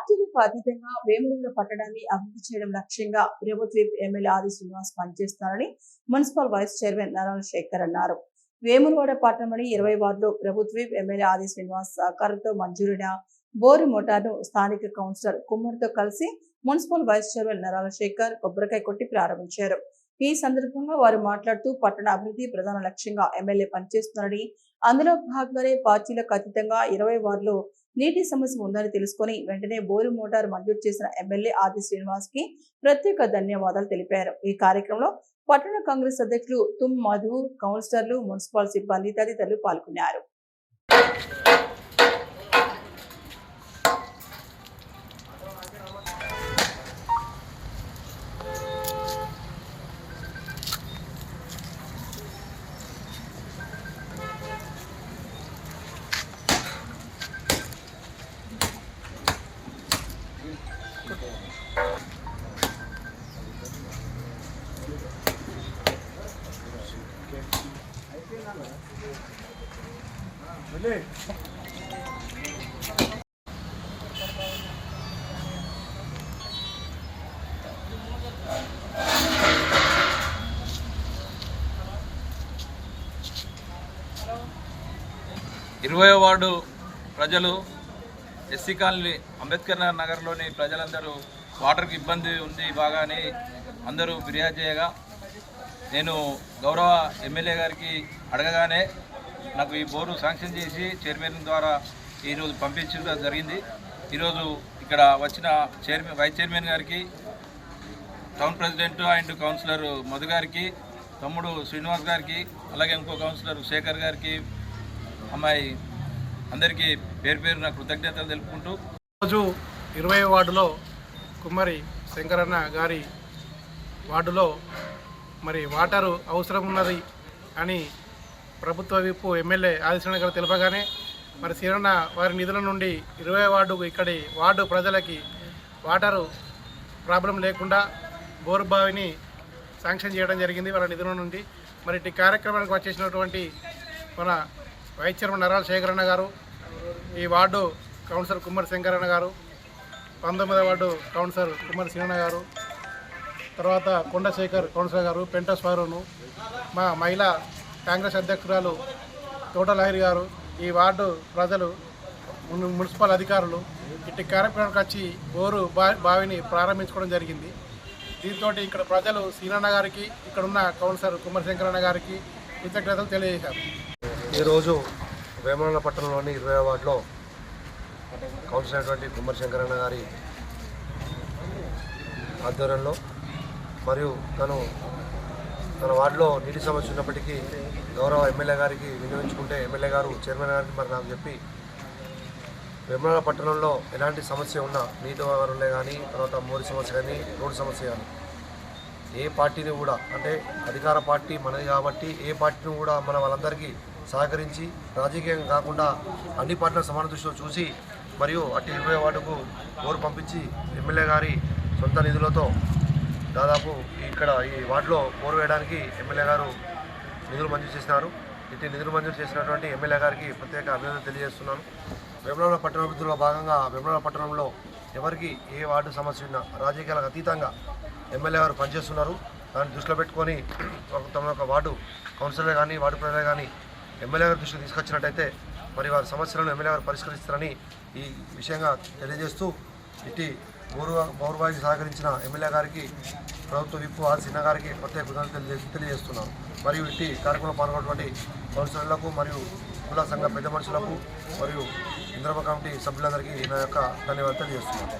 పార్టీలకు అతీతంగా వేములవాడ పట్టణాన్ని అభివృద్ధి చేయడం లక్ష్యంగా ప్రభుత్వ ఎమ్మెల్యే ఆది శ్రీనివాస్ పనిచేస్తారని మున్సిపల్ వైస్ చైర్మన్ నరాల శేఖర్ అన్నారు. వేములవాడ పట్టణంలోని 20 వార్డులో ప్రభుత్వ ఎమ్మెల్యే ఆది శ్రీనివాస్ సహకారంతో మంజూరైన బోరు మోటార్ను స్థానిక కౌన్సిలర్ కుమ్మర్తో కలిసి మున్సిపల్ వైస్ చైర్మన్ నరాల శేఖర్ కొబ్బరికాయ కొట్టి ప్రారంభించారు. ఈ సందర్భంగా వారు మాట్లాడుతూ పట్టణ అభివృద్ధి ప్రధాన లక్ష్యంగా ఎమ్మెల్యే పనిచేస్తున్నారని, అందులో భాగంగానే పార్టీలకు అతీతంగా 20 వార్డులో నీటి సమస్య ఉందని తెలుసుకుని వెంటనే బోరు మోటార్ మంజూరు చేసిన ఎమ్మెల్యే ఆది శ్రీనివాస్ కి ప్రత్యేక ధన్యవాదాలు తెలిపారు. ఈ కార్యక్రమంలో పట్టణ కాంగ్రెస్ అధ్యక్షులు తుమ్ మధు, కౌన్సిలర్లు, మున్సిపల్ సిబ్బంది తదితరులు పాల్గొన్నారు. ఇరవై వార్డు ప్రజలు ఎస్సీ కాలనీ అంబేద్కర్ నగర్లోని ప్రజలందరూ వాటర్కి ఇబ్బంది ఉంది బాగానే అందరూ ఫిర్యాదు చేయగా నేను గౌరవ ఎమ్మెల్యే గారికి అడగగానే నాకు ఈ బోరు శాంక్షన్ చేసి చైర్మన్ ద్వారా ఈరోజు పంపించడం జరిగింది. ఈరోజు ఇక్కడ వచ్చిన వైస్ చైర్మన్ గారికి, town president and councillor Madhu గారికి, తమ్ముడు శ్రీనివాస్ గారికి, అలాగే ఇంకో కౌన్సిలర్ శేఖర్ గారికి, అమ్మాయి అందరికీ పేరు పేరున కృతజ్ఞతలు తెలుపుకుంటూ రోజు 20 వార్డులో కుమ్మరి శంకరన్న గారి వార్డులో మరి వాటరు అవసరం ఉన్నది అని ప్రభుత్వ విప్పు ఎమ్మెల్యే ఆదిశ్రీనివాస్ గారు తెలుపగానే మరి శ్రీరన్న వారి నిధుల నుండి 20 వార్డుకు ఇక్కడి వార్డు ప్రజలకి వాటరు ప్రాబ్లం లేకుండా బోరు బావిని శాంక్షన్ చేయడం జరిగింది వాళ్ళ నిధుల నుండి. మరి ఇటు కార్యక్రమానికి వచ్చేసినటువంటి మన వైస్ చైర్మన్ నరాల శేఖరన్న గారు, ఈ వార్డు కౌన్సిలర్ కుమ్మరి శంకరన్న గారు, 19వ వార్డు కౌన్సిలర్ కుమ్మరి శ్రీరన్న గారు, తర్వాత కొండశేఖర్ కౌన్సిలర్ గారు, పెంట స్వారును, మా మహిళా కాంగ్రెస్ అధ్యక్షురాలు తోటలహరి గారు, ఈ వార్డు ప్రజలు, మున్సిపల్ అధికారులు ఇటు కార్యక్రమానికి వచ్చి బోరు బావిని ప్రారంభించుకోవడం జరిగింది. దీంతో ఇక్కడ ప్రజలు శ్రీరన్న గారికి, ఇక్కడున్న కౌన్సిలర్ కుమ్మరి శంకరన్న గారికి కృతజ్ఞతలు తెలియజేశారు. ఈరోజు వేములవాడ పట్టణంలోని 20వ వార్డులో కౌన్సిలర్ అయినటువంటి కుమ్మరి శంకరన్న గారి ఆధ్వర్యంలో మరియు తన వార్డులో నీటి సమస్య ఉన్నప్పటికీ గౌరవ ఎమ్మెల్యే గారికి వినియోగించుకుంటే ఎమ్మెల్యే గారు చైర్మన్ గారికి మరి నాకు చెప్పి వేములవాడ పట్టణంలో ఎలాంటి సమస్య ఉన్నా నీటి వనరులే కానీ, తర్వాత మోరి సమస్య కానీ, రోడ్డు సమస్య కానీ ఏ పార్టీని కూడా, అంటే అధికార పార్టీ మనది కాబట్టి ఏ పార్టీని కూడా మన వాళ్ళందరికీ సహకరించి రాజకీయంగా కాకుండా అన్ని పార్టీల సమాన దృష్టిలో చూసి మరియు అటు 20వ వార్డుకు బోరు పంపించి ఎమ్మెల్యే గారి సొంత నిధులతో దాదాపు ఇక్కడ ఈ వార్డులో బోరు వేయడానికి ఎమ్మెల్యే గారు నిధులు మంజూరు చేసినారు. ఇటు నిధులు మంజూరు చేసినటువంటి ఎమ్మెల్యే గారికి ప్రత్యేక అభినందనలు తెలియజేస్తున్నాను. వేములవాడ పట్టణ అభివృద్ధిలో భాగంగా వేములవాడ పట్టణంలో ఎవరికి ఏ వార్డు సమస్య ఉన్నా రాజకీయాలకు అతీతంగా ఎమ్మెల్యే గారు పనిచేస్తున్నారు. దాన్ని దృష్టిలో పెట్టుకొని తమ యొక్క వార్డు కౌన్సిలర్ కానీ, వార్డు ప్రజలు కానీ ఎమ్మెల్యే గారి దృష్టికి తీసుకొచ్చినట్టయితే మరి వారి సమస్యలను ఎమ్మెల్యే గారు పరిష్కరిస్తారని ఈ విషయంగా తెలియజేస్తూ ఇటు బోరుబాయికి సహకరించిన ఎమ్మెల్యే గారికి, ప్రభుత్వ విప్పు ఆర్ సిన్న గారికి ప్రత్యేక కృతజ్ఞతలు తెలియజేస్తున్నాను. మరియు ఇటు కార్యక్రమంలో పాల్గొన్నటువంటి కౌన్సిలర్లకు మరియు కుల సంఘ పెద్ద మనుషులకు మరియు ఇంద్రమ కమిటీ సభ్యులందరికీ నా యొక్క ధన్యవాదాలు తెలియజేస్తున్నాను.